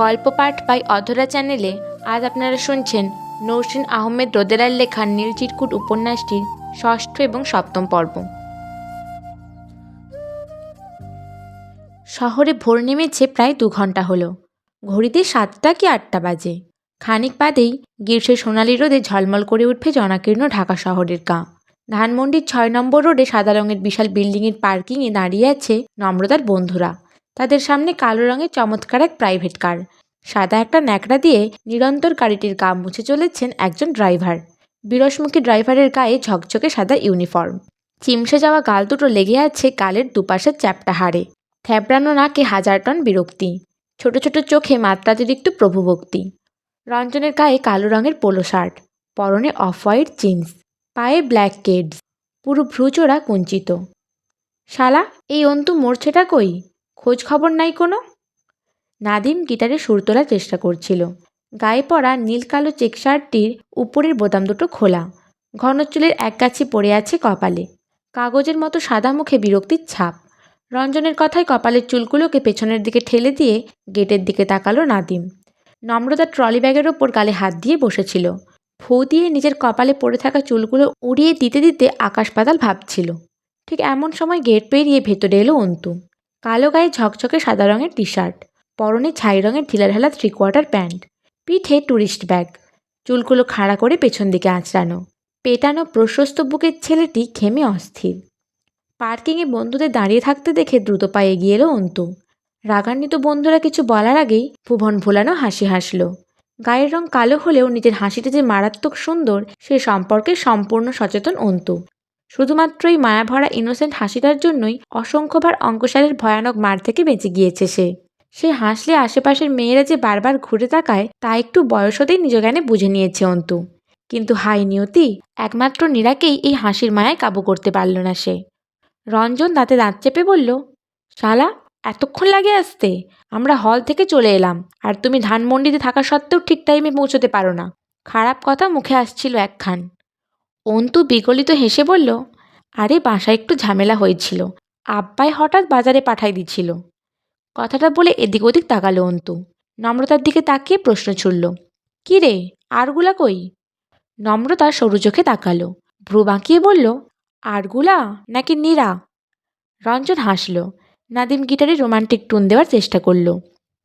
গল্প পাঠ বাই অধরা চ্যানেলে আজ আপনারা শুনছেন নৌসিন আহমেদ রোদেলার লেখা নীল চিরকুট উপন্যাসটির ষষ্ঠ এবং সপ্তম পর্ব। শহরে ভোর নেমেছে প্রায় 2 ঘন্টা হলো। ঘড়িতে 7টা কি 8টা বাজে। খানিক বাদেই গ্রীষ্মের সোনালি রোদে ঝলমল করে উঠবে জনাকীর্ণ ঢাকা শহরের গা। ধানমন্ডির 6 নম্বর রোডে সাদা রঙের বিশাল বিল্ডিংয়ের পার্কিংয়ে দাঁড়িয়ে আছে নম্রতার বন্ধুরা। তাদের সামনে কালো রঙের চমৎকার এক প্রাইভেট কার। সাদা একটা ন্যাকড়া দিয়ে নিরন্তর গাড়িটির গা মুছে চলেছেন একজন ড্রাইভার। বিরসমুখী ড্রাইভারের গায়ে ঝকঝকে সাদা ইউনিফর্ম। চিমসে যাওয়া গাল দুটো লেগে আছে গালের দুপাশের চ্যাপ্টা হাড়ে। থ্যাবড়ানো নাকে 1000 টন বিরক্তি। ছোট ছোট চোখে মাত্রাতিরিক্ত প্রভুভক্তি। রঞ্জনের গায়ে কালো রঙের পোলো শার্ট, পরনে অফ হোয়াইট জিন্স, পায়ে ব্ল্যাক কেডস, পুরো ভ্রুচোড়া কুঞ্চিত। শালা, এই অন্তু মরছেটা কই? খোঁজ খবর নাই কোনো? নাদিম গিটারে সুর তোলার চেষ্টা করছিল। গায়ে পরা নীল কালো চেক শার্টটির উপরের বোতাম দুটো খোলা। ঘন চুলের একগাছি পড়ে আছে কপালে। কাগজের মতো সাদা মুখে বিরক্তির ছাপ। রঞ্জনের কথায় কপালের চুলগুলোকে পেছনের দিকে ঠেলে দিয়ে গেটের দিকে তাকালো নাদিম। নম্রতা ট্রলি ব্যাগের ওপর গালে হাত দিয়ে বসেছিল। ফু দিয়ে নিজের কপালে পড়ে থাকা চুলগুলো উড়িয়ে দিতে দিতে আকাশ পাতাল ভাবছিল। ঠিক এমন সময় গেট পেরিয়ে ভেতরে এলো অন্তু। কালো গায়ে ঝকঝকে সাদা রঙের টি শার্ট, পরনে ছাই রঙের ঢিলাঢালা 3/4 প্যান্ট, পিঠে ট্যুরিস্ট ব্যাগ, চুলগুলো খাড়া করে পেছন দিকে আঁচড়ানো। পেটানো প্রশস্ত বুকের ছেলেটি ঘেমে অস্থির। পার্কিংয়ে বন্ধুদের দাঁড়িয়ে থাকতে দেখে দ্রুত পায়ে এগিয়ে এলো অন্তু। রাগান্বিত বন্ধুরা কিছু বলার আগেই ভুবন ভোলানো হাসি হাসল। গায়ের রং কালো হলেও নিজের হাসিটা যে মারাত্মক সুন্দর সে সম্পর্কে সম্পূর্ণ সচেতন অন্তু। শুধুমাত্র এই মায়াভরা ইনোসেন্ট হাসিটার জন্যই অসংখ্যবার অঙ্কশালের ভয়ানক মার থেকে বেঁচে গিয়েছে সে হাসলে আশেপাশের মেয়েরা যে বারবার ঘুরে তাকায় তা একটু বয়স হতেই নিজ জ্ঞানে বুঝে নিয়েছে অন্তু। কিন্তু হাই নিয়তি, একমাত্র নীরাকেই এই হাসির মায়ায় কাবু করতে পারল না সে। রঞ্জন দাঁতে দাঁত চেপে বলল, শালা, এতক্ষণ লাগে আসতে? আমরা হল থেকে চলে এলাম, আর তুমি ধানমন্ডিতে থাকা সত্ত্বেও ঠিক টাইমে পৌঁছতে পারো না। খারাপ কথা মুখে আসছিল একখান। অন্তু বিগলিত হেসে বলল, আরে বাসায় একটু ঝামেলা হয়েছিল, আব্বাই হঠাৎ বাজারে পাঠাই দিছিল। কথাটা বলে এদিক ওদিক তাকালো অন্তু। নম্রতার দিকে তাকিয়ে প্রশ্ন ছুড়ল, কী রে, আরগুলা কই? নম্রতা সরু চোখে তাকালো, ভ্রু বাঁকিয়ে বলল, আরগুলা নাকি নীরা? রঞ্জন হাসল। নাদিম গিটারে রোমান্টিক টুন দেওয়ার চেষ্টা করল।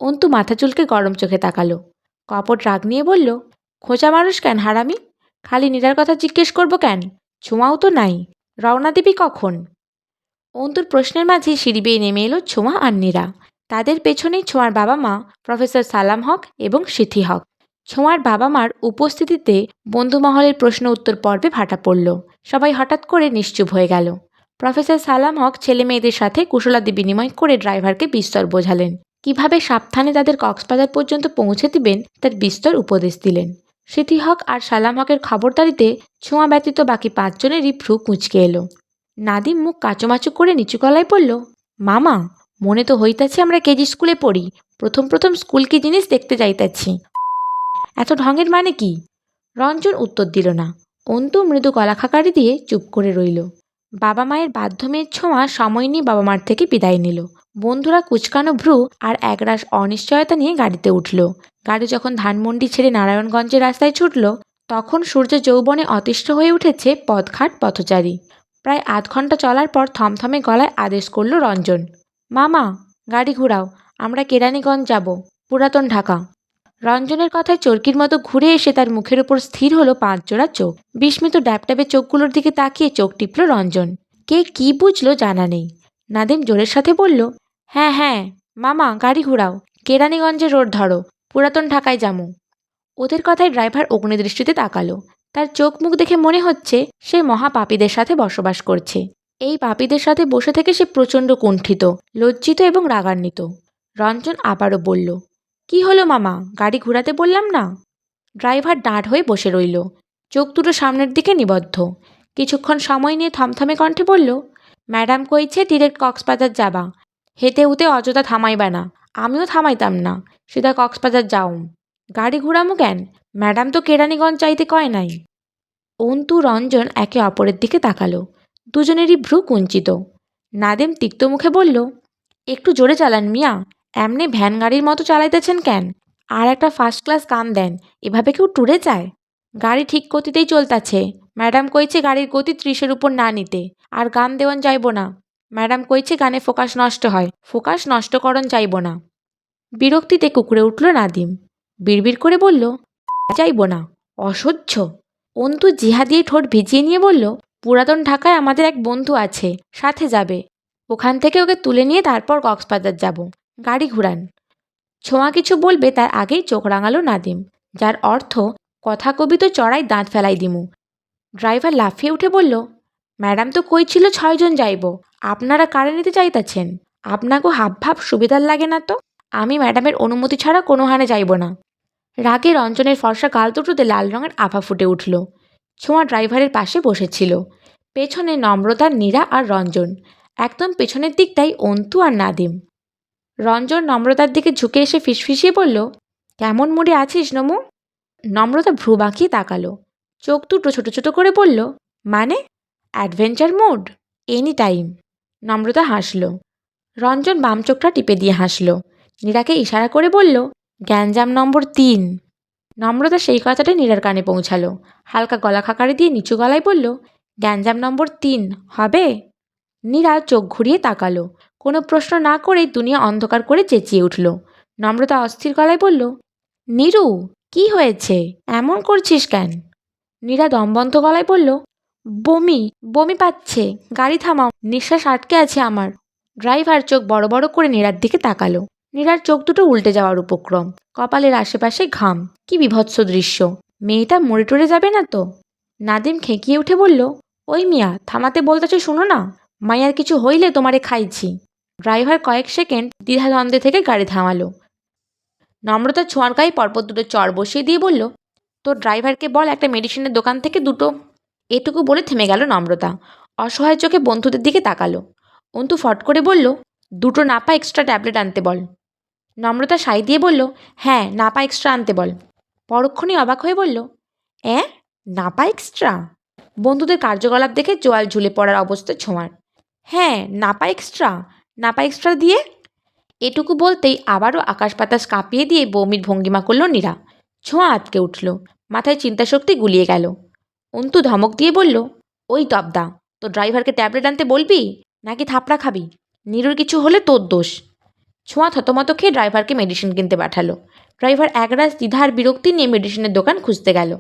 অন্তু মাথা চুলকে গরম চোখে তাকালো। কপট রাগ নিয়ে বলল, খোঁচা মানুষ কেন হারামি? খালি নীরার কথা জিজ্ঞেস করবো কেন? ছোঁয়াও তো নাই। রওনা দিবি কখন? অন্তুর প্রশ্নের মাঝে সিঁড়ি বেয়ে নেমে এলো ছোঁয়া আর নীরা। তাদের পেছনেই ছোঁয়ার বাবা মা প্রফেসর সালাম হক এবং সিথি হক। ছোঁয়ার বাবা মার উপস্থিতিতে বন্ধুমহলের প্রশ্ন উত্তর পর্বে ভাটা পড়ল। সবাই হঠাৎ করে নিশ্চুপ হয়ে গেল। প্রফেসর সালাম হক ছেলে মেয়েদের সাথে কুশলাদি বিনিময় করে ড্রাইভারকে বিস্তর বোঝালেন। কিভাবে সাবধানে তাদের কক্সবাজার পর্যন্ত পৌঁছে দিবেন তার বিস্তর উপদেশ দিলেন। সিথি হক আর সালাম হকের খবরদারিতে ছোঁয়া ব্যতীত বাকি 5 জনেরই ভ্রু কুঁচকে এলো। নাদিম মুখ কাচুমাচু করে নিচু গলায় বলল, মামা, মনে তো হইতাছে আমরা কেজি স্কুলে পড়ি, প্রথম প্রথম স্কুল কি জিনিস দেখতে যাইতাছি। এত ঢঙের মানে কি? রঞ্জন উত্তর দিল না। অন্তু মৃদু গলা খাকারি দিয়ে চুপ করে রইল। বাবা মায়ের বাধ্য মেয়ের ছোঁয়া সময় নিয়ে বাবা মার থেকে বিদায় নিল। বন্ধুরা কুচকানো ভ্রু আর একরাশ অনিশ্চয়তা নিয়ে গাড়িতে উঠল। গাড়ি যখন ধানমন্ডি ছেড়ে নারায়ণগঞ্জের রাস্তায় ছুটল, তখন সূর্য যৌবনে অতিষ্ঠ হয়ে উঠেছে পথঘাট পথচারী। প্রায় আধ ঘন্টা চলার পর থমথমে গলায় আদেশ করল রঞ্জন, মামা, গাড়ি ঘুরাও, আমরা কেরানীগঞ্জ যাব, পুরাতন ঢাকা। রঞ্জনের কথায় চরকির মতো ঘুরে এসে তার মুখের উপর স্থির হলো 5 জোড়া চোখ। বিস্মিত ড্যাবড্যাবে চোখগুলোর দিকে তাকিয়ে চোখ টিপল রঞ্জন। কে কি বুঝলো জানা নেই। নাদিম জোরের সাথে বলল, হ্যাঁ হ্যাঁ মামা, গাড়ি ঘুরাও, কেরানীগঞ্জের রোড ধরো, পুরাতন ঢাকায় যামু। ওদের কথায় ড্রাইভার অগ্নিদৃষ্টিতে তাকালো। তার চোখ মুখ দেখে মনে হচ্ছে সে মহা পাপীদের সাথে বসবাস করছে। এই পাপীদের সাথে বসে থেকে সে প্রচণ্ড কুণ্ঠিত, লজ্জিত এবং রাগান্বিত। রঞ্জন আবারও বলল, কি হলো মামা, গাড়ি ঘোরাতে বললাম না? ড্রাইভার দাঁড় হয়ে বসে রইল, চোখ দুটো সামনের দিকে নিবদ্ধ। কিছুক্ষণ সময় নিয়ে থমথমে কণ্ঠে বলল, ম্যাডাম কইছে ডিরেক্ট কক্সবাজার যাবা, হেতে হুতে অযথা থামাইবা না। আমিও থামাইতাম না, সিধা কক্সবাজার যাওম। গাড়ি ঘুরামু কেন? ম্যাডাম তো কেরানীগঞ্জ যাইতে কয় নাই। অন্তু রঞ্জন একে অপরের দিকে তাকালো। দুজনেরই ভ্রু কুঞ্চিত। নাদিম তিক্ত মুখে বলল, একটু জোরে চালান মিয়া, এমনি ভ্যান গাড়ির মতো চালাইতেছেন কেন? আর একটা ফার্স্ট ক্লাস গান দেন। এভাবে কেউ ট্যুরে যায়? গাড়ি ঠিক গতিতেই চলতাছে। ম্যাডাম কইছে গাড়ির গতি ৩০-এর উপর না নিতে। আর গান দেওয়ান যাইব না। ম্যাডাম কইছে গানে ফোকাস নষ্ট হয়। ফোকাস নষ্ট করন যাইব না। বিরক্তিতে কুঁকড়ে উঠল নাদিম। বিড়বিড় করে বলল, যাইব না। অসহ্য। অন্তু জিহা দিয়ে ঠোঁট ভিজিয়ে নিয়ে বলল, পুরাতন ঢাকায় আমাদের এক বন্ধু আছে, সাথে যাবে। ওখান থেকে ওকে তুলে নিয়ে তারপর কক্সবাজার যাব। গাড়ি ঘুরান। ছোঁয়া কিছু বলবে তার আগেই চোখ রাঙালো নাদিম, যার অর্থ কথা কবি তো চড়াই দাঁত ফেলাই দিমু। ড্রাইভার লাফিয়ে উঠে বলল, ম্যাডাম তো কইছিল ৬ জন যাইব। আপনারা কারে নিতে চাইতাছেন? আপনাকেও হাব ভাব সুবিধার লাগে না তো? আমি ম্যাডামের অনুমতি ছাড়া কোনো হানে যাইব না। রাগে রঞ্জনের ফর্সা গাল দুটোতে লাল রঙের আভা ফুটে উঠল। ছোঁয়া ড্রাইভারের পাশে বসেছিল। পেছনে নম্রতা, নীরা আর রঞ্জন। একদম পেছনের দিকটাই অন্তু আর নাদিম। রঞ্জন নম্রতার দিকে ঝুঁকে এসে ফিসফিসিয়ে বলল, কেমন মুডে আছিস নমু? নম্রতা ভ্রু বাঁকিয়ে তাকালো। চোখ দুটো ছোট ছোট করে বলল, মানে? Adventure mood? Any time. নম্রতা হাসল। রঞ্জন বাম চোখটা টিপে দিয়ে হাসল। নীরাকে ইশারা করে বলল, গ্যাঞ্জাম নম্বর ৩। নম্রতা সেই কথাটা নীরার কানে পৌঁছালো। হালকা গলা খাকারি দিয়ে নিচু গলায় বলল, গ্যাঞ্জাম নম্বর ৩ হবে? নীরা চোখ ঘুরিয়ে তাকালো। কোনো প্রশ্ন না করেই দুনিয়া অন্ধকার করে চেঁচিয়ে উঠল। নম্রতা অস্থির গলায় বলল, নীরু, কি হয়েছে? এমন করছিস কেন? নীরা দমবন্ধ গলায় বলল, বমি বমি পাচ্ছে, গাড়ি থামাও, নিঃশ্বাস আটকে আছে আমার। ড্রাইভার চোখ বড় বড় করে নীরার দিকে তাকালো। নীরার চোখ দুটো উল্টে যাওয়ার উপক্রম, কপালের আশেপাশে ঘাম। কি বিভৎস দৃশ্য! মেয়েটা মরে টরে যাবে না তো? নাদিম খেঁকিয়ে উঠে বলল, ওই মিয়া, থামাতে বলতেছে শুনো না। মাইয়ার কিছু হইলে তোমারে খাইছি। ড্রাইভার কয়েক সেকেন্ড দ্বিধাদ্বন্দ্বে থেকে গাড়ি থামালো। নম্রতা ছোঁয়ার গায়ে পরপর দুটো চড় বসিয়ে দিয়ে বলল, তোর ড্রাইভারকে বল একটা মেডিসিনের দোকান থেকে দুটো। এটুকু বলে থেমে গেল নম্রতা। অসহায় চোখে বন্ধুদের দিকে তাকালো। অন্তু ফট করে বলল, দুটো নাপা এক্সট্রা ট্যাবলেট আনতে বল। নম্রতা সাই দিয়ে বলল, হ্যাঁ, নাপা এক্সট্রা আনতে বল। পরক্ষণই অবাক হয়ে বলল, নাপা এক্সট্রা? বন্ধুদের কার্যকলাপ দেখে জোয়াল ঝুলে পড়ার অবস্থা ছোঁয়ার। হ্যাঁ, নাপা এক্সট্রা। নাপা এক্সট্রা দিয়ে? এটুকু বলতেই আবারও আকাশ বাতাস কাঁপিয়ে দিয়ে বমির ভঙ্গিমা করল নীরা। ছোঁয়া আটকে উঠল। মাথায় চিন্তাশক্তি গুলিয়ে গেল। অন্তু ধমক দিয়ে বলল, ওই তবদা, তোর ড্রাইভারকে ট্যাবলেট আনতে বলবি নাকি থাপড়া খাবি? নীরুর কিছু হলে তোর দোষ। ছোঁয়া থতমত খেয়ে ড্রাইভারকে মেডিসিন কিনতে পাঠালো। ড্রাইভার একরাশ দ্বিধা আর বিরক্তি নিয়ে মেডিসিনের দোকান খুঁজতে গেল।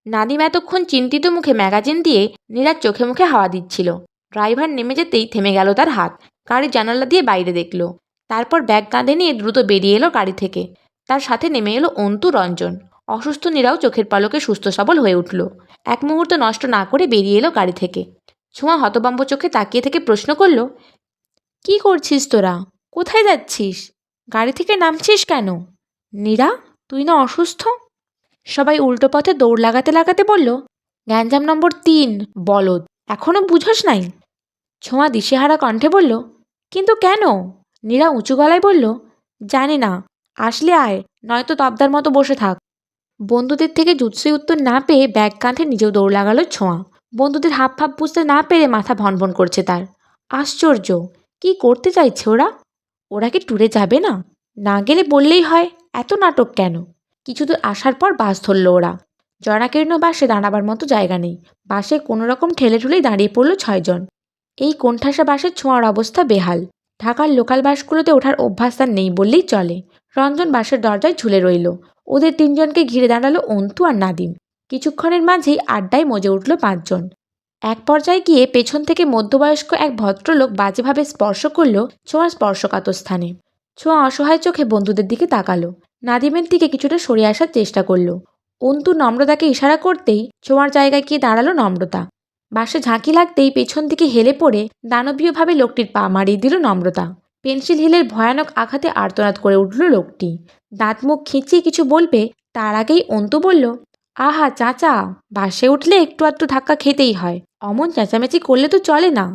নাদিম এতক্ষণ চিন্তিত মুখে ম্যাগাজিন দিয়ে নীরার চোখে মুখে হাওয়া দিচ্ছিল। ড্রাইভার নেমে যেতেই থেমে গেল তার হাত। গাড়ির জানালা দিয়ে বাইরে দেখল। তারপর ব্যাগ কাঁধে নিয়ে দ্রুত বেরিয়ে এলো গাড়ি থেকে। তার সাথে নেমে এলো অন্তু, রঞ্জন। অসুস্থ নীরাও চোখের পলকে সুস্থ সবল হয়ে উঠল। এক মুহূর্ত নষ্ট না করে বেরিয়ে এলো গাড়ি থেকে। ছোঁয়া হতভম্ব চোখে তাকিয়ে থেকে প্রশ্ন করল, কি করছিস তোরা? কোথায় যাচ্ছিস? গাড়ি থেকে নামছিস কেন? নীরা, তুই না অসুস্থ? সবাই উল্টো পথে দৌড় লাগাতে লাগাতে বলল, গ্যাঞ্জাম নম্বর ৩, বলদ, এখনো বুঝোস নাই? ছোঁয়া দিশেহারা কণ্ঠে বলল, কিন্তু কেন? নীরা উঁচু গলায় বলল, জানি না, আসলে আয়, নয়তো তবদার মতো বসে থাক। বন্ধুদের থেকে জুৎসই উত্তর না পেয়ে ব্যাগ কাঁধে নিজেও দৌড় লাগালো ছোঁয়া। বন্ধুদের হাব ভাব বুঝতে না পেরে মাথা ভনভন করছে তার। আশ্চর্য, কি করতে চাইছে ওরা? ওরা কি ট্যুরে যাবে না? না গেলে বললেই হয়, এত নাটক কেন? কিছু দূর আসার পর বাস ধরল ওরা। জনাকীর্ণ বাসে দাঁড়াবার মতো জায়গা নেই। বাসে কোনো রকম ঠেলে ঠুলেই দাঁড়িয়ে পড়ল ৬ জন। এই কোণঠাসা বাসের ছোঁয়ার অবস্থা বেহাল। ঢাকার লোকাল বাসগুলোতে ওঠার অভ্যাস তার নেই বললেই চলে। রঞ্জন বাসের দরজায় ঝুলে রইল। ওদের ৩ জনকে ঘিরে দাঁড়ালো অন্তু আর নাদিম। কিছুক্ষণের মাঝেই আড্ডায় মজে উঠল ৫ জন। এক পর্যায়ে গিয়ে পেছন থেকে মধ্যবয়স্ক এক ভদ্রলোক বাজেভাবে স্পর্শ করল ছোঁয়ার স্পর্শকাতর স্থানে। ছোঁয়া অসহায় চোখে বন্ধুদের দিকে তাকালো। নাদিমের দিকে কিছুটা সরে আসার চেষ্টা করল। অন্তু নম্রতাকে ইশারা করতেই ছোঁয়ার জায়গায় গিয়ে দাঁড়ালো নম্রতা। বাসে ঝাঁকি লাগতেই পেছন দিকে হেলে পড়ে দানবীয়ভাবে লোকটির পা মারিয়ে দিল নম্রতা। পেন্সিল হিলের ভয়ানক আঘাতে আর্তনাদ করে উঠল লোকটি। দাঁত মুখ খিঁচিয়ে কিছু বলবে তার আগেই অন্তু বলল, আহা চাচা, বাসে উঠলে একটু আধটু ধাক্কা খেতেই হয়, অমন চেঁচামেচি করলে তো চলে না।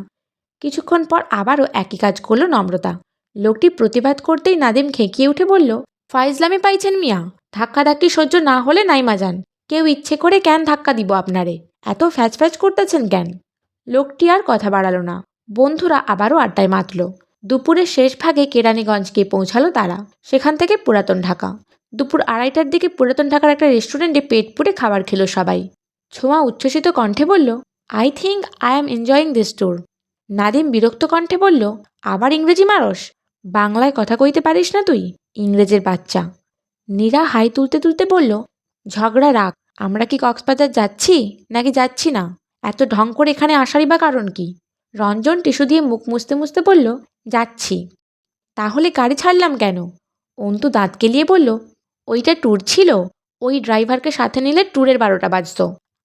কিছুক্ষণ পর আবারও একই কাজ করল নম্রতা। লোকটি প্রতিবাদ করতেই নাদিম খেঁকিয়ে উঠে বলল, ফাইজলামি পাইছেন মিয়া, ধাক্কাধাক্কি সহ্য না হলে নাইমা যান। কেউ ইচ্ছে করে কেন ধাক্কা দিব আপনারে? এত ফ্যাচ ফ্যাচ করতেছেন কেন? লোকটি আর কথা বাড়ালো না। বন্ধুরা আবারও আড্ডায় মাতল। দুপুরের শেষ ভাগে কেরানীগঞ্জ গিয়ে পৌঁছালো তারা। সেখান থেকে পুরাতন ঢাকা। দুপুর 2:30টার দিকে পুরাতন ঢাকার একটা রেস্টুরেন্টে পেট পুড়ে খাবার খেলো সবাই। ছোঁয়া উচ্ছ্বসিত কণ্ঠে বলল, I think I am enjoying this tour. Nadim বিরক্ত কণ্ঠে বলল, আবার ইংরেজি মারস? বাংলায় কথা কইতে পারিস না তুই, ইংরেজের বাচ্চা। নীরা হাই তুলতে তুলতে বলল, ঝগড়া রাখ। আমরা কি কক্সবাজার যাচ্ছি নাকি যাচ্ছি না? এত ঢং করে এখানে আসারই বা কারণ কি? রঞ্জন টিস্যু দিয়ে মুখ মুছতে মুছতে বলল, যাচ্ছি। তাহলে গাড়ি ছাড়লাম কেন? অন্তু দাঁত কেলিয়ে বলল, ওইটা ট্যুর ছিল, ওই ড্রাইভারকে সাথে নিলে ট্যুরের 12টা বাজত।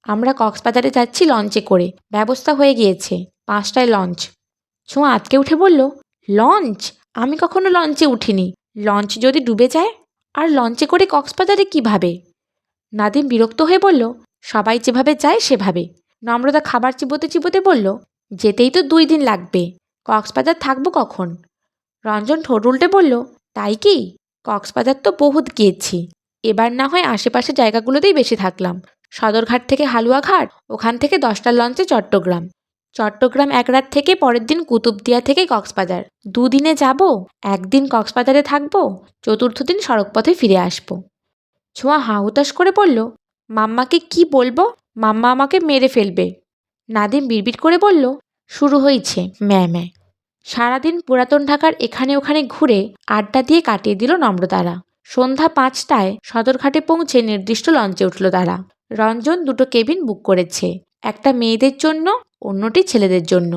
আমরা কক্সবাজারে যাচ্ছি লঞ্চে করে, ব্যবস্থা হয়ে গিয়েছে, 5টায় লঞ্চ। ছোঁয়া আতকে উঠে বলল, লঞ্চ? আমি কখনো লঞ্চে উঠিনি। লঞ্চ যদি ডুবে যায়? আর লঞ্চে করে কক্সবাজারে কিভাবে? নাদিম বিরক্ত হয়ে বলল, সবাই যেভাবে যায় সেভাবে। নম্রতা খাবার চিবোতে চিবোতে বলল, যেতেই তো 2 দিন লাগবে, কক্সবাজার থাকবো কখন? রঞ্জন ঠোঁট উল্টে বলল, তাই কি? কক্সবাজার তো বহুত গিয়েছি, এবার না হয় আশেপাশে জায়গাগুলোতেই বেশি থাকলাম। সদরঘাট থেকে হালুয়াঘাট, ওখান থেকে 10টার লঞ্চে চট্টগ্রাম। চট্টগ্রাম 1 রাত থেকে পরের দিন কুতুবদিয়া থেকে কক্সবাজার। 2 দিনে যাব, 1 দিন কক্সবাজারে থাকবো, চতুর্থ দিন সড়কপথে ফিরে আসবো। ছোঁয়া হাহুতাশ করে বলল, মাম্মাকে কি বলবো? মাম্মা আমাকে মেরে ফেলবে। নাদিম বিড়বিড় করে বলল, শুরু হয়েছে ম্যা। সারাদিন পুরাতন ঢাকার এখানে ওখানে ঘুরে আড্ডা দিয়ে কাটিয়ে দিল নম্রতারা। সন্ধ্যা 5টায় সদরঘাটে পৌঁছে নির্দিষ্ট লঞ্চে উঠল তারা। রঞ্জন 2টো কেবিন বুক করেছে, একটা মেয়েদের জন্য, অন্যটি ছেলেদের জন্য।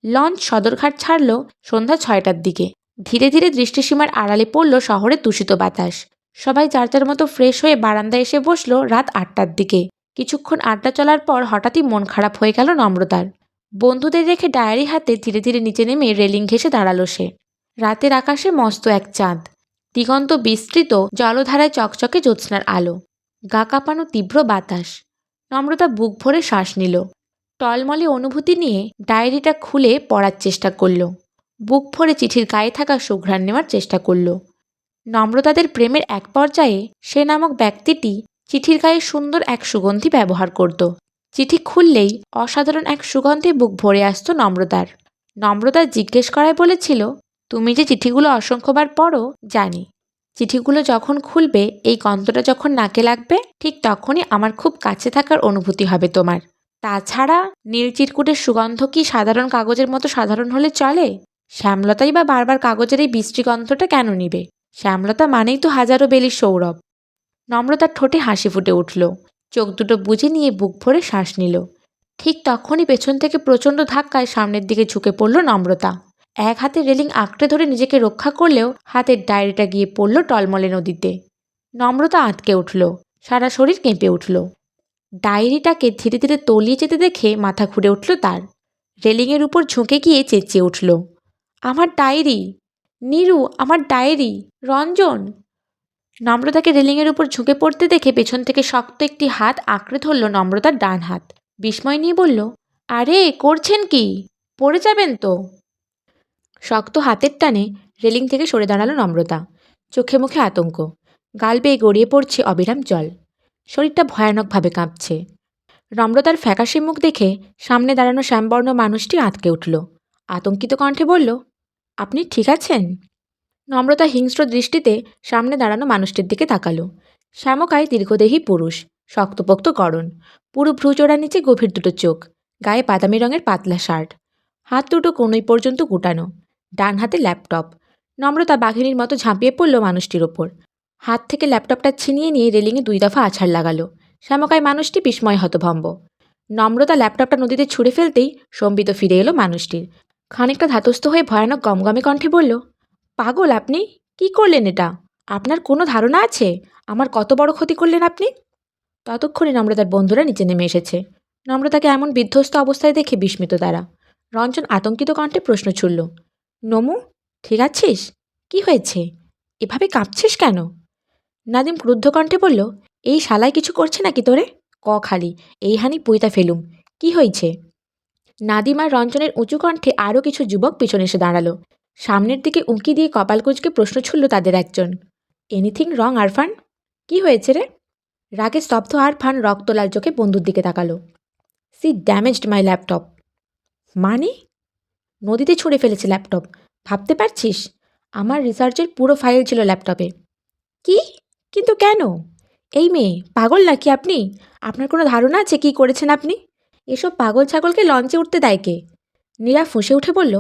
লঞ্চ সদরঘাট ছাড়ল সন্ধ্যা 6টার দিকে। ধীরে ধীরে দৃষ্টিসীমার আড়ালে পড়ল শহরের দূষিত বাতাস। সবাই যার যার মতো ফ্রেশ হয়ে বারান্দায় এসে বসলো রাত 8টার দিকে। কিছুক্ষণ আড্ডা চলার পর হঠাৎই মন খারাপ হয়ে গেল নম্রতার। বন্ধুদের রেখে ডায়েরি হাতে ধীরে ধীরে নিচে নেমে রেলিং ঘেঁষে দাঁড়ালো সে। রাতের আকাশে মস্ত এক চাঁদ, দিগন্ত বিস্তৃত, জলধারায় চকচকে জ্যোৎস্নার আলো, গা কাঁপানো তীব্র বাতাস। নম্রতা বুক ভরে শ্বাস নিল। টলমলে অনুভূতি নিয়ে ডায়েরিটা খুলে পড়ার চেষ্টা করল। বুক ভরে চিঠির গায়ে থাকা সুঘ্রাণ নেওয়ার চেষ্টা করল। নম্রতাদের প্রেমের এক পর্যায়ে সে নামক ব্যক্তিটি চিঠির গায়ে সুন্দর এক সুগন্ধি ব্যবহার করত। চিঠি খুললেই অসাধারণ এক সুগন্ধে বুক ভরে আসত নম্রতার। নম্রতা জিজ্ঞেস করায় বলেছিল, তুমি যে চিঠিগুলো অসংখ্যবার পড়ো জানি। চিঠিগুলো যখন খুলবে, এই গন্ধটা যখন নাকে লাগবে, ঠিক তখনই আমার খুব কাছে থাকার অনুভূতি হবে তোমার। তাছাড়া নীল চিরকুটের সুগন্ধ কি সাধারণ কাগজের মতো সাধারণ হলে চলে? শ্যামলতাই বা বারবার কাগজের এই বিশ্রী গন্ধটা কেন নিবে? শ্যামলতা মানেই তো হাজারো বেলির সৌরভ। নম্রতার ঠোঁটে হাসি ফুটে উঠল। চোখ দুটো বুজে নিয়ে বুক ভরে শ্বাস নিল। ঠিক তখনই পেছন থেকে প্রচণ্ড ধাক্কায় সামনের দিকে ঝুঁকে পড়ল নম্রতা। এক হাতে রেলিং আঁকড়ে ধরে নিজেকে রক্ষা করলেও হাতের ডায়েরিটা গিয়ে পড়ল টলমলে নদীতে। নম্রতা আঁতকে উঠল, সারা শরীর কেঁপে উঠল। ডায়েরিটাকে ধীরে ধীরে তলিয়ে যেতে দেখে মাথা ঘুরে উঠল তার। রেলিংয়ের উপর ঝুঁকে গিয়ে চেঁচিয়ে উঠল, আমার ডায়েরি! নীরু, আমার ডায়েরি! রঞ্জন! নম্রতাকে রেলিংয়ের উপর ঝুঁকে পড়তে দেখে পেছন থেকে শক্ত একটি হাত আঁকড়ে ধরল নম্রতার ডান হাত। বিস্ময় নিয়ে বলল, আরে করছেন কি? পড়ে যাবেন তো। শক্ত হাতের টানে রেলিং থেকে সরে দাঁড়ালো নম্রতা। চোখে মুখে আতঙ্ক, গাল বেয়ে গড়িয়ে পড়ছে অবিরাম জল। শরীরটা ভয়ানকভাবে কাঁপছে। নম্রতার ফ্যাকাশে মুখ দেখে সামনে দাঁড়ানো শ্যামবর্ণ মানুষটি আঁতকে উঠল। আতঙ্কিত কণ্ঠে বলল, আপনি ঠিক আছেন? নম্রতা হিংস্র দৃষ্টিতে সামনে দাঁড়ানো মানুষটির দিকে তাকালো। শ্যামকায় দীর্ঘদেহী পুরুষ, শক্তপোক্ত গড়ন, পুরো ভ্রুচোড়ার নিচে গভীর 2টো চোখ, গায়ে বাদামি রঙের পাতলা শার্ট, হাত দুটো কোনোই পর্যন্ত গুটানো, ডান হাতে ল্যাপটপ। নম্রতা বাঘিনীর মতো ঝাঁপিয়ে পড়ল মানুষটির ওপর। হাত থেকে ল্যাপটপটা ছিনিয়ে নিয়ে রেলিংয়ে 2 দফা আছাড় লাগালো। শ্যামকায় মানুষটি বিস্ময় হতভম্ব। নম্রতা ল্যাপটপটা নদীতে ছুঁড়ে ফেলতেই সম্বিত ফিরে এলো মানুষটির। খানিকটা ধাতস্থ হয়ে ভয়ানক গমগমে কণ্ঠে বলল, পাগল আপনি? কি করলেন এটা? আপনার কোনো ধারণা আছে আমার কত বড় ক্ষতি করলেন আপনি? ততক্ষণে নম্রতার বন্ধুরা নিচে নেমে এসেছে। নম্রতাকে এমন বিধ্বস্ত অবস্থায় দেখে বিস্মিত তারা। রঞ্জন আতঙ্কিত কণ্ঠে প্রশ্ন ছুড়ল, নমু, ঠিক আছিস? কি হয়েছে? এভাবে কাঁপছিস কেন? নাদিম ক্রুদ্ধ কণ্ঠে বলল, এই শালায় কিছু করছে নাকি তোরে? ক খালি, এই হানি পুইতা ফেলুম। কি হয়েছে? নাদিম আর রঞ্জনের উঁচু কণ্ঠে আরও কিছু যুবক পিছনে এসে দাঁড়ালো। সামনের দিকে উঁকি দিয়ে কপাল কুঁচকে প্রশ্ন ছুড়ল তাদের একজন, এনিথিং রং আরফান? কি হয়েছে রে? রাগে স্তব্ধ আরফান রক্তলাল চোখে বন্ধুর দিকে তাকালো। She damaged my laptop. মানে? নদীতে ছুঁড়ে ফেলেছে ল্যাপটপ? ভাবতে পারছিস? আমার রিসার্চের পুরো ফাইল ছিল ল্যাপটপে। কি? কিন্তু কেন? এই মেয়ে, পাগল নাকি আপনি? আপনার কোনো ধারণা আছে কী করেছেন আপনি? এসব পাগল ছাগলকে লঞ্চে উঠতে দেয় কে? নীরা ফুঁসে উঠে বলল,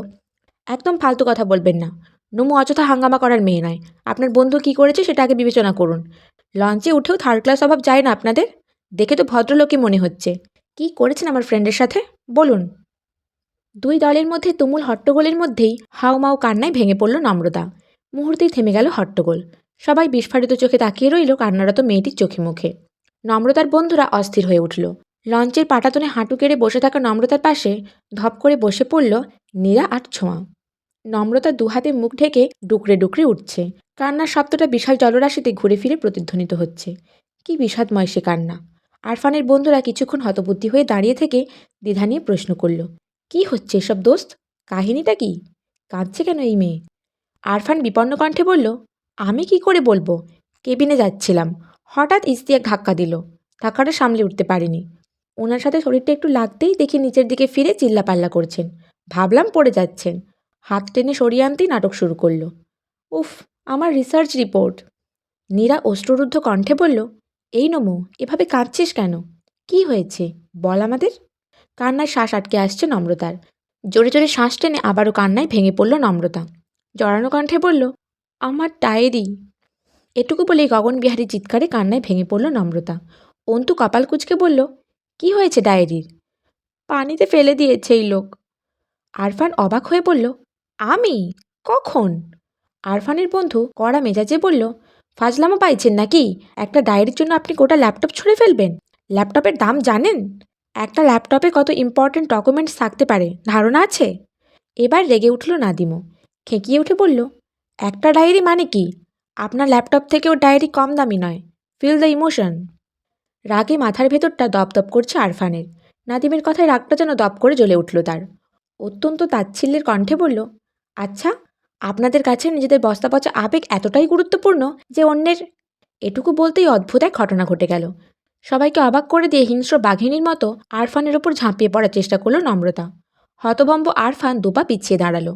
একদম ফালতু কথা বলবেন না। নমু অযথা হাঙ্গামা করার মেয়ে নয়। আপনার বন্ধু কী করেছে সেটা আগে বিবেচনা করুন। লঞ্চে উঠেও থার্ড ক্লাস অভাব যায় না আপনাদের? দেখে তো ভদ্রলোকই মনে হচ্ছে। কী করেছেন আমার ফ্রেন্ডের সাথে বলুন। দুই দলের মধ্যে তুমুল হট্টগোলের মধ্যেই হাউমাউ কান্নায় ভেঙে পড়ল নম্রতা। মুহূর্তেই থেমে গেল হট্টগোল। সবাই বিস্ফারিত চোখে তাকিয়ে রইল কান্নারত মেয়েটির চোখে মুখে। নম্রতার বন্ধুরা অস্থির হয়ে উঠল। লঞ্চের পাটাতনে হাঁটু কেড়ে বসে থাকা নম্রতার পাশে ধপ করে বসে পড়ল নীরা আর ছোঁয়া। নম্রতা দুহাতে মুখ ঢেকে ডুকরে ডুকরে উঠছে। কান্নার শব্দটা বিশাল জলরাশিতে ঘুরে ফিরে প্রতিধ্বনিত হচ্ছে। কি বিষাদময় সে কান্না! আরফানের বন্ধুরা কিছুক্ষণ হতবুদ্ধি হয়ে দাঁড়িয়ে থেকে দ্বিধা নিয়ে প্রশ্ন করল, কি হচ্ছে এসব দোস্ত? কাহিনীটা কি? কাঁদছে কেন এই মেয়ে? আরফান বিপন্ন কণ্ঠে বলল, আমি কি করে বলবো? কেবিনে যাচ্ছিলাম, হঠাৎ ইস্তিয়াক ধাক্কা দিল। ধাক্কাটা সামলে উঠতে পারিনি। ওনার সাথে শরীরটা একটু লাগতেই দেখি নিচের দিকে ফিরে চিল্লাপাল্লা করছেন। ভাবলাম পড়ে যাচ্ছেন। হাত টেনে সরিয়ে আনতেই নাটক শুরু করলো। উফ, আমার রিসার্চ রিপোর্ট। নীরা অশ্রুরুদ্ধ কণ্ঠে বলল, এই নমু, এভাবে কাঁদছিস কেন? কি হয়েছে বল আমাদের। কান্নায় শ্বাস আটকে আসছে নম্রতার। জোরে জোরে শ্বাস টেনে আবারও কান্নায় ভেঙে পড়ল নম্রতা। জড়ানো কণ্ঠে বলল, আমার ডায়েরি। এটুকু বলেই গগনবিহারী চিৎকারে কান্নায় ভেঙে পড়ল নম্রতা। অন্তু কপাল কুঁচকে বলল, কি হয়েছে ডায়েরির? পানিতে ফেলে দিয়েছে এই লোক। আরফান অবাক হয়ে বলল, আমি? কখন? আরফানের বন্ধু কড়া মেজাজে বলল, ফাজলামো পাইছেন নাকি? একটা ডায়েরির জন্য আপনি গোটা ল্যাপটপ ছুঁড়ে ফেলবেন? ল্যাপটপের দাম জানেন? একটা ল্যাপটপে কত ইম্পর্ট্যান্ট ডকুমেন্টস থাকতে পারে ধারণা আছে? এবার রেগে উঠল নাদিমও। খেঁকিয়ে উঠে বলল, একটা ডায়েরি মানে কি? আপনার ল্যাপটপ থেকেও ডায়েরি কম দামি নয়। Feel the emotion. রাগে মাথার ভেতরটা দপদপ করছে আরফানের। নাদিমের কথায় রাগটা যেন দপ করে জ্বলে উঠল তার। অত্যন্ত তাচ্ছিল্যের কণ্ঠে বলল, আচ্ছা, আপনাদের কাছে নিজেদের বস্তাপচা আবেগ এতটাই গুরুত্বপূর্ণ যে অন্যের। এটুকু বলতেই অদ্ভুত এক ঘটনা ঘটে গেল। সবাইকে অবাক করে দিয়ে হিংস্র বাঘিনীর মতো আরফানের ওপর ঝাঁপিয়ে পড়ার চেষ্টা করল নম্রতা। হতভম্ব আরফান দুপা পিছিয়ে দাঁড়ালো।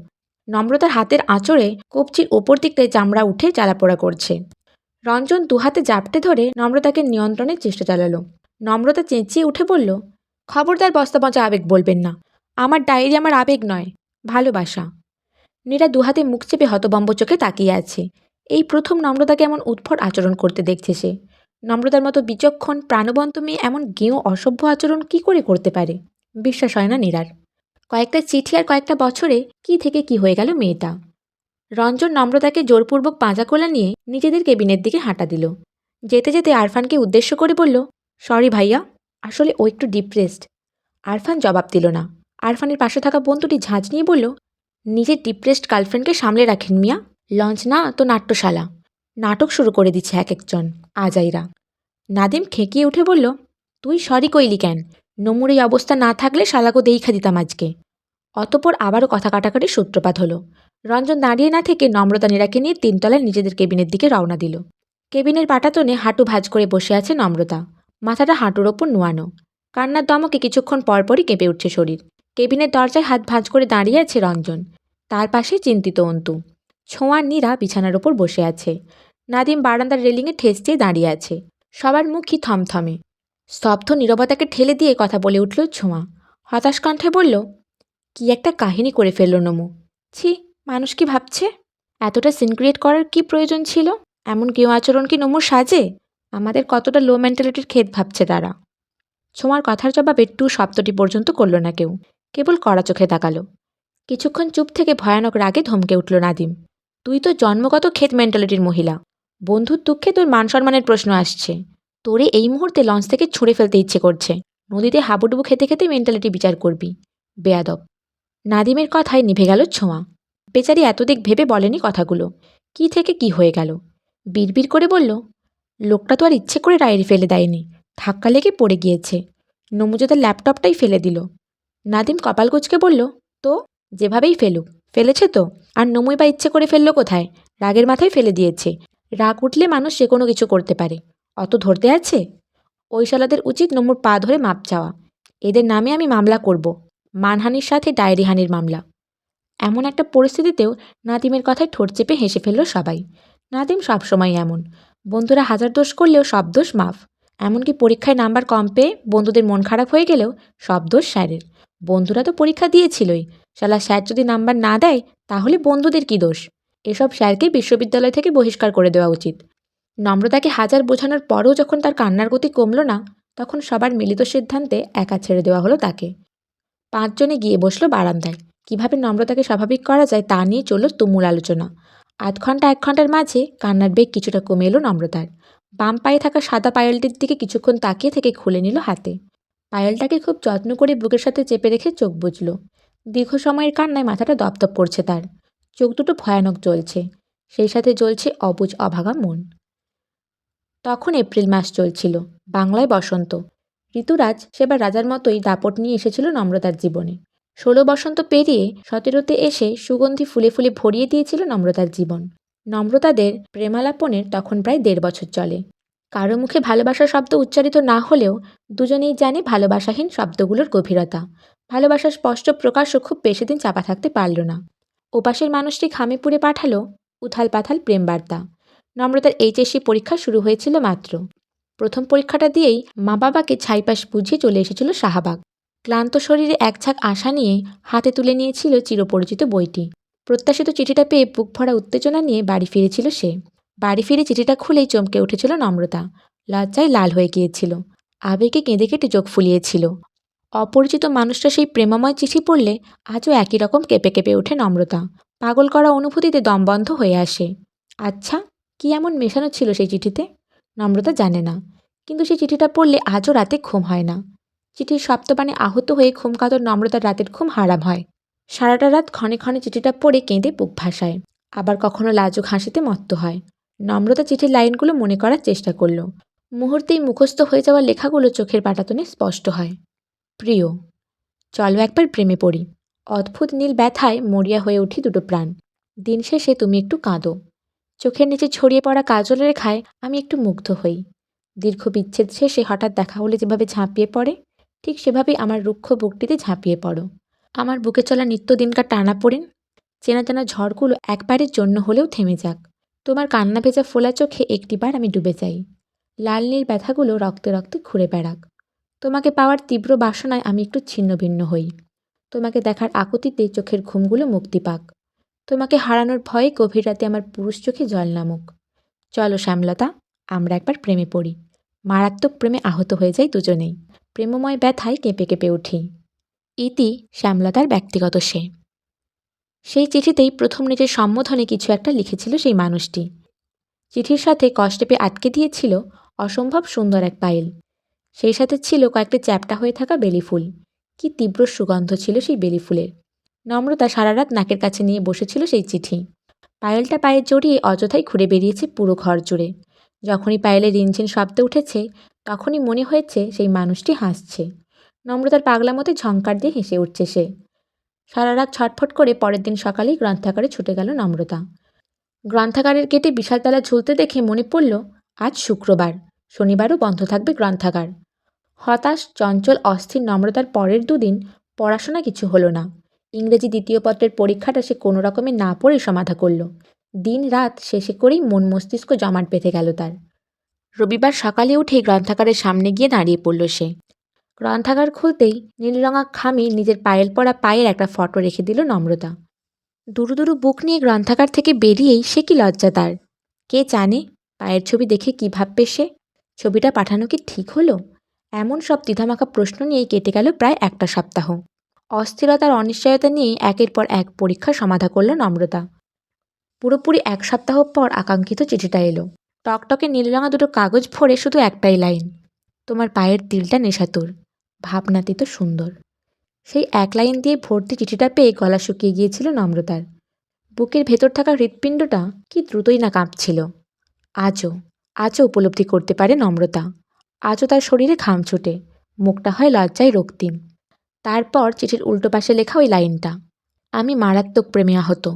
নম্রতার হাতের আঁচড়ে কবজির ওপর দিকটায় চামড়া উঠে জ্বালাপোড়া করছে। রঞ্জন দুহাতে জাপটে ধরে নম্রতাকে নিয়ন্ত্রণের চেষ্টা চালালো। নম্রতা চেঁচিয়ে উঠে বলল, খবরদার বস্তাপচা আবেগ বলবেন না। আমার ডায়েরি আমার আবেগ নয়, ভালোবাসা। নীরা দুহাতে মুখ চেপে হতবম্ব চোখে তাকিয়ে আছে। এই প্রথম নম্রতাকে এমন উদ্ভট আচরণ করতে দেখছে সে। নম্রতার মতো বিচক্ষণ প্রাণবন্ত মেয়ে এমন গেঁয়ো অসভ্য আচরণ কি করে করতে পারে? বিশ্বাস হয় না নীরার। কয়েকটা চিঠি আর কয়েকটা বছরে কি থেকে কি হয়ে গেল মেয়েটা। রঞ্জন নম্রতাকে জোরপূর্বক পাঁজা কোলা নিয়ে নিজেদের কেবিনের দিকে হাঁটা দিল। যেতে যেতে আরফানকে উদ্দেশ্য করে বলল, সরি ভাইয়া, আসলে ও একটু ডিপ্রেসড। আরফান জবাব দিল না। আরফানের পাশে থাকা বন্ধুটি ঝাঁঝ নিয়ে বলল, নিজের ডিপ্রেসড গার্লফ্রেন্ডকে সামলে রাখেন মিয়া। লঞ্চ না তো নাট্যশালা। নাটক শুরু করে দিচ্ছে এক একজন আজাইরা। নাদিম খেঁকিয়ে উঠে বলল, তুই সরি কইলি কেন? নমুর এই অবস্থা না থাকলে শালাকো দেইখা দিতাম আজকে। অতপর আবারও কথা কাটাকাটির সূত্রপাত হলো। রঞ্জন দাঁড়িয়ে না থেকে নম্রতা নীরাকে নিয়ে তিনতলায় নিজেদের কেবিনের দিকে রওনা দিল। কেবিনের পাটাতনে হাঁটু ভাঁজ করে বসে আছে নম্রতা। মাথাটা হাঁটুর ওপর নোয়ানো। কান্নার দমকে কিছুক্ষণ পরপরই কেঁপে উঠছে শরীর। কেবিনের দরজায় হাত ভাঁজ করে দাঁড়িয়ে আছে রঞ্জন। তার পাশে চিন্তিত অন্তু। ছোঁয়ার নীরা বিছানার ওপর বসে আছে। নাদিম বারান্দার রেলিংয়ে ঠেস দিয়ে দাঁড়িয়ে আছে। সবার মুখই থমথমে। স্তব্ধ নীরবতাকে ঠেলে দিয়ে কথা বলে উঠল ছোঁয়া। হতাশ কণ্ঠে বলল, কি একটা কাহিনী করে ফেলল নমু। ছি, মানুষ কি ভাবছে? এতটা সিন ক্রিয়েট করার কি প্রয়োজন ছিল? এমন কেউ আচরণ কি নমুর সাজে? আমাদের কতটা লো মেন্টালিটির ক্ষেত ভাবছে তারা। ছোঁয়ার কথার জবাবে টু শব্দটি পর্যন্ত করল না কেউ, কেবল কড়া চোখে তাকালো। কিছুক্ষণ চুপ থেকে ভয়ানক রাগে ধমকে উঠল নাদিম, তুই তো জন্মগত ক্ষেত মেন্টালিটির মহিলা। বন্ধুর দুঃখে তোর মান সম্মানের প্রশ্ন আসছে। তোরে এই মুহূর্তে লঞ্চ থেকে ছুঁড়ে ফেলতে ইচ্ছে করছে। নদীতে হাবুডুবু খেতে খেতে মেন্টালিটি বিচার করবি, বেয়াদব। নাদিমের কথায় নিভে গেল ছোঁয়া। বেচারি এতদিক ভেবে বলেনি কথাগুলো। কি থেকে কি হয়ে গেল। বিড়বিড় করে বলল, লোকটা তো আর ইচ্ছে করে ডায়েরি ফেলে দেয়নি, ধাক্কা লেগে পড়ে গিয়েছে। নমুজোদের ল্যাপটপটাই ফেলে দিল। নাদিম কপাল কুঁচকে বলল, তো যেভাবেই ফেলুক, ফেলেছে তো। আর নমুই বা ইচ্ছে করে ফেললো কোথায়? রাগের মাথায় ফেলে দিয়েছে। রাগ উঠলে মানুষ যে কোনো কিছু করতে পারে, অত ধরতে আছে? ওই শালাদের উচিত নমুর পা ধরে মাপ চাওয়া। এদের নামে আমি মামলা করব, মানহানির সাথে ডায়েরিহানির মামলা। এমন একটা পরিস্থিতিতেও নাদিমের কথায় ঠোঁট চেপে হেসে ফেলল সবাই। নাদিম সবসময় এমন, বন্ধুরা হাজার দোষ করলেও সব দোষ মাফ। এমনকি পরীক্ষায় নাম্বার কম পেয়ে বন্ধুদের মন খারাপ হয়ে গেলেও সব দোষ স্যারের। বন্ধুরা তো পরীক্ষা দিয়েছিলই, শালা স্যার যদি নাম্বার না দেয় তাহলে বন্ধুদের কি দোষ? এসব স্যারকে বিশ্ববিদ্যালয় থেকে বহিষ্কার করে দেওয়া উচিত। নম্রতাকে হাজার বোঝানোর পরও যখন তার কান্নার গতি কমল না, তখন সবার মিলিত সিদ্ধান্তে একা ছেড়ে দেওয়া হলো তাকে। পাঁচজনে গিয়ে বসলো বারান্দায়। কিভাবে নম্রতাকে স্বাভাবিক করা যায় তা নিয়ে চলল তুমুল আলোচনা। আধ ঘন্টা ১ ঘন্টার মাঝে কান্নার বেগ কিছুটা কমে এলো নম্রতার। বাম পায়ে থাকা সাদা পায়েলটির দিকে কিছুক্ষণ তাকিয়ে থেকে খুলে নিল হাতে। পায়েলটাকে খুব যত্ন করে বুকের সাথে চেপে রেখে চোখ বুজল। দীর্ঘ সময়ের কান্নায় মাথাটা দপদপ করছে তার। চোখ দুটো ভয়ানক জ্বলছে, সেই সাথে জ্বলছে অবুঝ অভাগা মন। তখন এপ্রিল মাস চলছিল, বাংলায় বসন্ত। ঋতুরাজ সেবার রাজার মতোই দাপট নিয়ে এসেছিল নম্রতার জীবনে। ১৬ বসন্ত পেরিয়ে ১৭তে এসে সুগন্ধি ফুলে ফুলে ভরিয়ে দিয়েছিল নম্রতার জীবন। নম্রতাদের প্রেমালাপনের তখন প্রায় ১.৫ বছর চলে। কারো মুখে ভালোবাসার শব্দ উচ্চারিত না হলেও দুজনেই জানে ভালোবাসাহীন শব্দগুলোর গভীরতা। ভালোবাসার স্পষ্ট প্রকাশও খুব বেশি দিন চাপা থাকতে পারল না। ওপাশের মানুষটি খামে পুড়ে পাঠালো উথাল পাথাল প্রেম বার্তা। নম্রতার এইচএসসি পরীক্ষা শুরু হয়েছিল মাত্র। প্রথম পরীক্ষাটা দিয়েই মা বাবাকে ছাইপাশ বুঝিয়ে চলে এসেছিল শাহবাগ। ক্লান্ত শরীরে এক ঝাঁক আশা নিয়ে হাতে তুলে নিয়েছিল চিরপরিচিত বইটি। প্রত্যাশিত চিঠিটা পেয়ে বুক ভরা উত্তেজনা নিয়ে বাড়ি ফিরেছিল সে। বাড়ি ফিরে চিঠিটা খুলেই চমকে উঠেছিল নম্রতা। লজ্জায় লাল হয়ে গিয়েছিল, আবেগে কেঁদে কেটে চোখ ফুলিয়েছিল। অপরিচিত মানুষটা সেই প্রেমময় চিঠি পড়লে আজও একই রকম কেঁপে কেঁপে ওঠে নম্রতা। পাগল করা অনুভূতিতে দম বন্ধ হয়ে আসে। আচ্ছা, কি এমন মেশানো ছিল সেই চিঠিতে? নম্রতা জানে না, কিন্তু সেই চিঠিটা পড়লে আজও রাতে ঘুম হয় না। চিঠির সপ্তপানে আহত হয়ে ঘুমকাতর নম্রতার রাতের ঘুম হারাম হয়। সারাটা রাত ক্ষণে ক্ষণে চিঠিটা পড়ে কেঁদে বুক ভাসায়, আবার কখনো লাজুক হাসিতে মত্ত হয়। নম্রতা চিঠির লাইনগুলো মনে করার চেষ্টা করল। মুহূর্তেই মুখস্থ হয়ে যাওয়া লেখাগুলো চোখের পাটাতনে স্পষ্ট হয়। প্রিয়, চলো একবার প্রেমে পড়ি। অদ্ভুত নীল ব্যথায় মরিয়া হয়ে উঠি দুটো প্রাণ। দিন শেষে তুমি একটু কাঁদো। চোখের নিচে ছড়িয়ে পড়া কাজল রেখায় আমি একটু মুগ্ধ হই। দীর্ঘ বিচ্ছেদ শেষে হঠাৎ দেখা হলে যেভাবে ঝাঁপিয়ে পড়ে, ঠিক সেভাবেই আমার রুক্ষ বুকটিতে ঝাঁপিয়ে পড়ো। আমার বুকে চলা নিত্যদিনকার টানাপোড়েন, চেনা চেনা ঝড়গুলো একবারের জন্য হলেও থেমে যাক। তোমার কান্না ভেজা ফোলা চোখে একটিবার আমি ডুবে যাই। লাল নীল ব্যথাগুলো রক্তে রক্তে ঘুরে বেড়াক। তোমাকে পাওয়ার তীব্র বাসনায় আমি একটু ছিন্ন ভিন্ন হই। তোমাকে দেখার আকুতিতে চোখের ঘুমগুলো মুক্তি পাক। তোমাকে হারানোর ভয়ে গভীর রাতে আমার পুরুষ চোখে জল নামুক। চলো শ্যামলতা, আমরা একবার প্রেমে পড়ি। মারাত্মক প্রেমে আহত হয়ে যাই দুজনেই। প্রেমময় ব্যথায় কেঁপে কেঁপে উঠি। ইতি শ্যামলতার ব্যক্তিগত সে। সেই চিঠিতেই প্রথম নিজের সম্বোধনে কিছু একটা লিখেছিল সেই মানুষটি। চিঠির সাথে কষ্টে পেয়ে আটকে দিয়েছিল অসম্ভব সুন্দর এক পায়েল। সেই সাথে ছিল কয়েকটি চ্যাপ্টা হয়ে থাকা বেলি ফুল। কি তীব্র সুগন্ধ ছিল সেই বেলি ফুলের। নম্রতা সারা রাত নাকের কাছে নিয়ে বসেছিল সেই চিঠি। পায়েলটা পায়ে জড়িয়ে অযথাই ঘুরে বেরিয়েছে পুরো ঘর জুড়ে। যখনই পায়েলের রিনঝিন শব্দ উঠেছে, তখনই মনে হয়েছে সেই মানুষটি হাসছে। নম্রতার পাগলা মতে ঝংকার দিয়ে হেসে উঠছে সে। সারা রাত ছটফট করে পরের দিন সকালেই গ্রন্থাগারে ছুটে গেল নম্রতা। গ্রন্থাগারের গেটে বিশাল তালা ঝুলতে দেখে মনে পড়ল আজ শুক্রবার, শনিবারও বন্ধ থাকবে গ্রন্থাগার। হতাশ, চঞ্চল, অস্থির নম্রতার পরের দুদিন পড়াশোনা কিছু হলো না। ইংরেজি দ্বিতীয় পত্রের পরীক্ষাটা সে কোনো রকমে না পড়ে সমাধা করল। দিন রাত শেষে করেই মন মস্তিষ্ক জমাট বেঁধে গেল তার। রবিবার সকালে উঠেই গ্রন্থাগারের সামনে গিয়ে দাঁড়িয়ে পড়ল সে। গ্রন্থাগার খুলতেই নীলরঙা খামে নিজের পায়েল পরা পায়ের একটা ফটো রেখে দিল নম্রতা। দুরু দুরু বুক নিয়ে গ্রন্থাগার থেকে বেরিয়েই সে কি লজ্জা তার। কে জানে পায়ের ছবি দেখে কী ভাববে সে? ছবিটা পাঠানো কি ঠিক হলো? এমন সব দ্বিধামাখা প্রশ্ন নিয়েই কেটে গেল প্রায় একটা সপ্তাহ। অস্থিরতার অনিশ্চয়তা নিয়েই একের পর এক পরীক্ষা সমাধা করল নম্রতা। পুরোপুরি ১ সপ্তাহ পর আকাঙ্ক্ষিত চিঠিটা এলো। টকটকে নীলরঙা দুটো কাগজ ভরে শুধু একটাই লাইন, তোমার পায়ের তিলটা নেশাতুর, ভাবনাতীত সুন্দর। সেই এক লাইন দিয়ে ভর্তি চিঠিটা পেয়ে গলা শুকিয়ে গিয়েছিল নম্রতার। বুকের ভেতর থাকা হৃৎপিণ্ডটা কি দ্রুতই না কাঁপছিল। আজও উপলব্ধি করতে পারে নম্রতা। আজও তার শরীরে ঘাম ছুটে, মুখটা হয় লজ্জায় রক্তিম। তারপর চিঠির উল্টো পাশে লেখা ওই লাইনটা, আমি মারাত্মক প্রেমে আহত,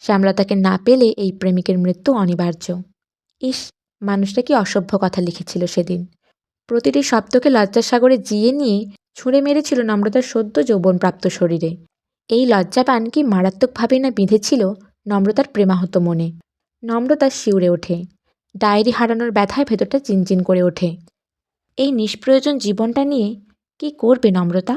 শ্যামলতাকে না পেলে এই প্রেমিকের মৃত্যু অনিবার্য। ইস, মানুষটা কি অসভ্য কথা লিখেছিল সেদিন। প্রতিটি শব্দকে লজ্জার সাগরে জিয়ে নিয়ে ছুঁড়ে মেরেছিল নম্রতার সদ্য যৌবনপ্রাপ্ত শরীরে। এই লজ্জাপান কি মারাত্মকভাবে না বিঁধেছিল নম্রতার প্রেমাহত মনে। নম্রতা শিউরে ওঠে। ডায়েরি হারানোর ব্যথায় ভেতরটা চিনচিন করে ওঠে। এই নিষ্প্রয়োজন জীবনটা নিয়ে কি করবে নম্রতা?